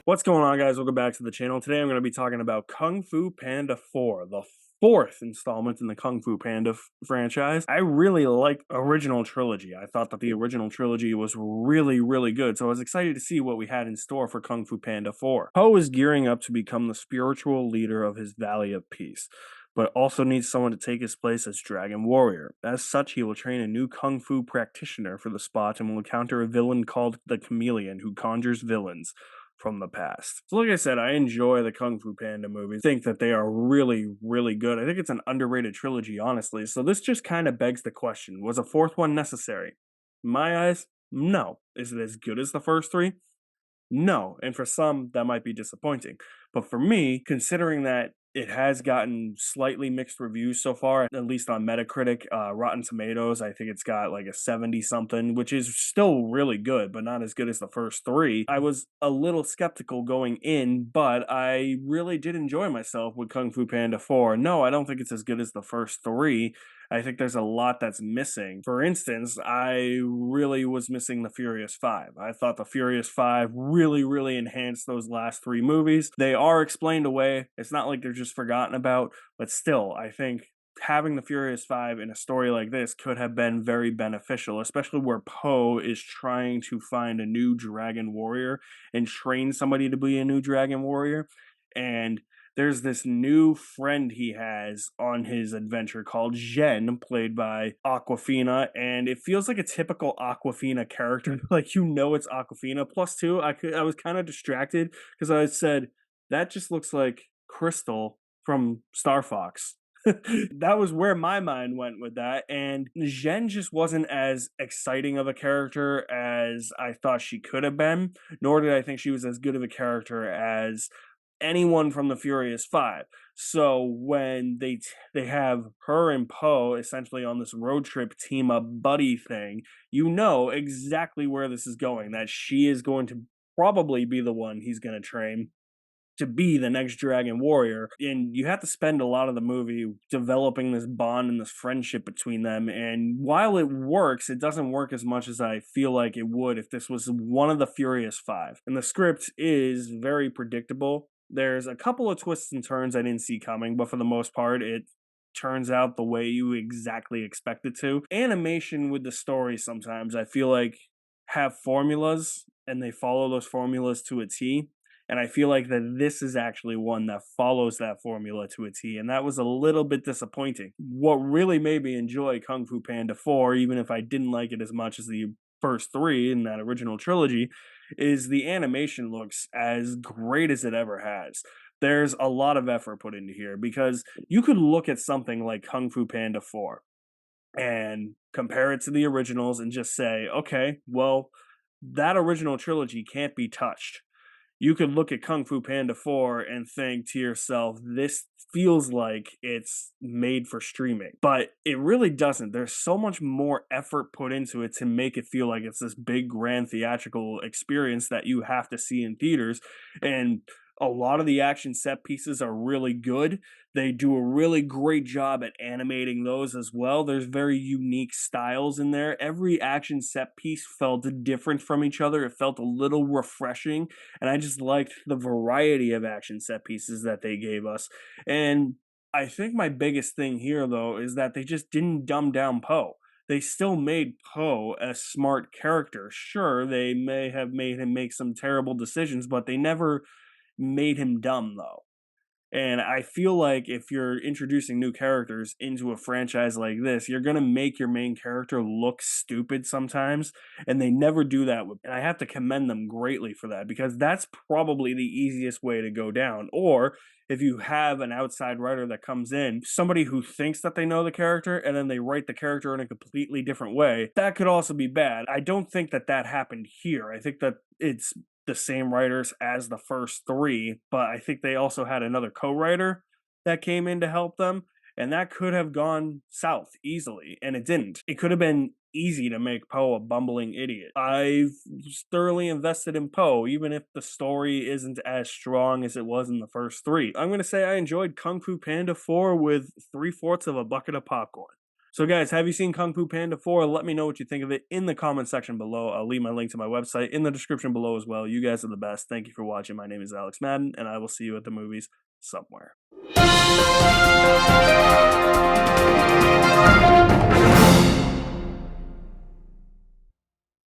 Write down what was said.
What's going on, guys? Welcome back to the channel. Today I'm going to be talking about Kung Fu Panda 4, the fourth installment in the Kung Fu Panda franchise. I really like original trilogy. I thought that the original trilogy was really good, so I was excited to see what we had in store for Kung Fu Panda 4. Po is gearing up to become the spiritual leader of his Valley of Peace, but also needs someone to take his place as Dragon Warrior. As such, he will train a new Kung Fu practitioner for the spot and will encounter a villain called the Chameleon who conjures villains from the past. So like I said, I enjoy the Kung Fu Panda movies. I think that they are really good. I think it's an underrated trilogy, honestly. So this just kind of begs the question, was a fourth one necessary? In my eyes, no. Is it as good as the first three? No, and for some, that might be disappointing. But for me, considering that it has gotten slightly mixed reviews so far, at least on Metacritic, Rotten Tomatoes, I think it's got like a 70 something, which is still really good, but not as good as the first three. I was a little skeptical going in, but I really did enjoy myself with Kung Fu Panda 4. No, I don't think it's as good as the first three. I think there's a lot that's missing. For instance, I really was missing the Furious Five. I thought the Furious Five really enhanced those last three movies. They are explained away. It's not like they're just forgotten about, but still, I think having the Furious Five in a story like this could have been very beneficial, especially where Po is trying to find a new Dragon Warrior and train somebody to be a new Dragon Warrior. And there's this new friend he has on his adventure called Zhen, played by Aquafina, and it feels like a typical Aquafina character. Like, you know it's Aquafina. Plus two, I was kind of distracted because I said, that just looks like Crystal from Star Fox. That was where my mind went with that, and Zhen just wasn't as exciting of a character as I thought she could have been, nor did I think she was as good of a character as anyone from the Furious Five. So when they have her and Po essentially on this road trip team up buddy thing, you know exactly where this is going. That she is going to probably be the one he's going to train to be the next Dragon Warrior. And you have to spend a lot of the movie developing this bond and this friendship between them. And while it works, it doesn't work as much as I feel like it would if this was one of the Furious Five. And the script is very predictable. There's a couple of twists and turns I didn't see coming, but for the most part, it turns out the way you exactly expect it to. Animation with the story sometimes, I feel like, have formulas, and they follow those formulas to a T. And I feel like that this is actually one that follows that formula to a T, and that was a little bit disappointing. What really made me enjoy Kung Fu Panda 4, even if I didn't like it as much as the first three in that original trilogy, is the animation looks as great as it ever has. There's a lot of effort put into here because you could look at something like Kung Fu Panda 4 and compare it to the originals and just say, okay, well, that original trilogy can't be touched. You could look at Kung Fu Panda 4 and think to yourself, this feels like it's made for streaming. But it really doesn't. There's so much more effort put into it to make it feel like it's this big, grand theatrical experience that you have to see in theaters. And a lot of the action set pieces are really good. They do a really great job at animating those as well. There's very unique styles in there. Every action set piece felt different from each other. It felt a little refreshing, and I just liked the variety of action set pieces that they gave us. And I think my biggest thing here, though, is that they just didn't dumb down Po. They still made Po a smart character. Sure, they may have made him make some terrible decisions, but they never made him dumb, though. And I feel like if you're introducing new characters into a franchise like this, you're going to make your main character look stupid sometimes, and they never do that. And I have to commend them greatly for that, because that's probably the easiest way to go down. Or if you have an outside writer that comes in, somebody who thinks that they know the character, and then they write the character in a completely different way, that could also be bad. I don't think that that happened here. I think that it's the same writers as the first three, but I think they also had another co-writer that came in to help them, and that could have gone south easily, and it didn't. It could have been easy to make Po a bumbling idiot. I've thoroughly invested in Po, even if the story isn't as strong as it was in the first three. I'm going to say I enjoyed Kung Fu Panda 4 with 3/4 of a bucket of popcorn. So guys, have you seen Kung Fu Panda 4? Let me know what you think of it in the comment section below. I'll leave my link to my website in the description below as well. You guys are the best. Thank you for watching. My name is Alex Madden, and I will see you at the movies somewhere.